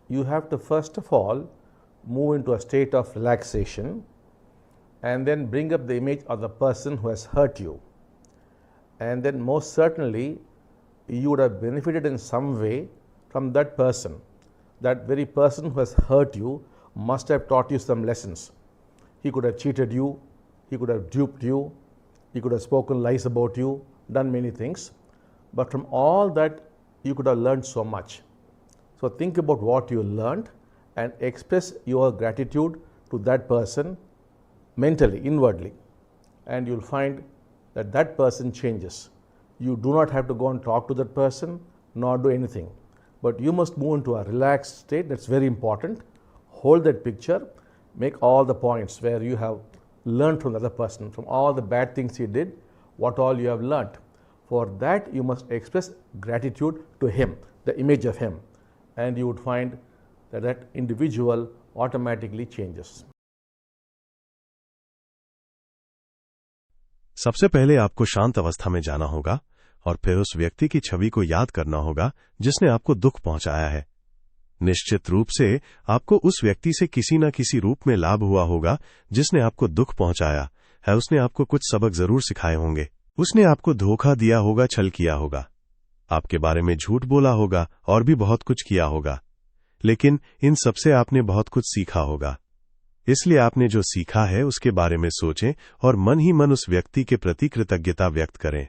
you have to first of all move into a state of relaxation and then bring up the image of the person who has hurt you. And then most certainly you would have benefited in some way from that person. That very person who has hurt you must have taught you some lessons. He could have cheated you, he could have duped you, he could have spoken lies about you, done many things. But from all that, you could have learned so much. So think about what you learned and express your gratitude to that person mentally, inwardly, and you'll find that that person changes. You do not have to go and talk to that person nor do anything, but you must move into a relaxed state. That's very important. Hold that picture, make all the points where you have learned from the other person, from all the bad things he did, what all you have learned. For that you must express gratitude to him, the image of him, and you would find that that individual automatically changes. सबसे पहले आपको शांत अवस्था में जाना होगा और फिर उस व्यक्ति की छवि को याद करना होगा जिसने आपको दुख पहुंचाया है। निश्चित रूप से आपको उस व्यक्ति से किसी न किसी रूप में लाभ हुआ होगा जिसने आपको दुख पहुंचाया है। उसने आपको कुछ सबक जरूर सिखाए होंगे। उसने आपको धोखा दिया होगा, छल किया होगा, आपके बारे में झूठ बोला होगा और भी बहुत कुछ किया होगा, लेकिन इन सबसे आपने बहुत कुछ सीखा होगा। इसलिए आपने जो सीखा है उसके बारे में सोचें और मन ही मन उस व्यक्ति के प्रति कृतज्ञता व्यक्त करें।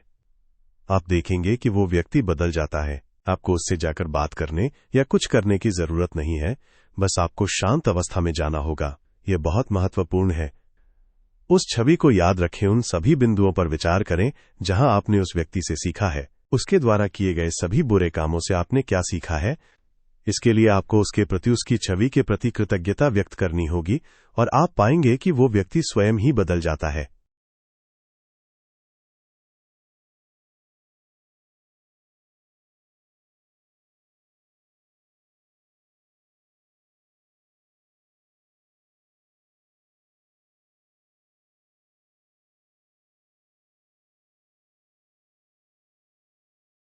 आप देखेंगे कि वो व्यक्ति बदल जाता है। आपको उससे जाकर बात करने या कुछ करने की जरूरत नहीं है, बस आपको शांत अवस्था में जाना होगा। यह बहुत महत्वपूर्ण है। उस छवि को याद रखें, उन सभी बिंदुओं पर विचार करें जहां आपने उस व्यक्ति से सीखा है। उसके द्वारा किए गए सभी बुरे कामों से आपने क्या सीखा है। इसके लिए आपको उसके प्रति, उसकी छवि के प्रति कृतज्ञता व्यक्त करनी होगी और आप पाएंगे कि वो व्यक्ति स्वयं ही बदल जाता है।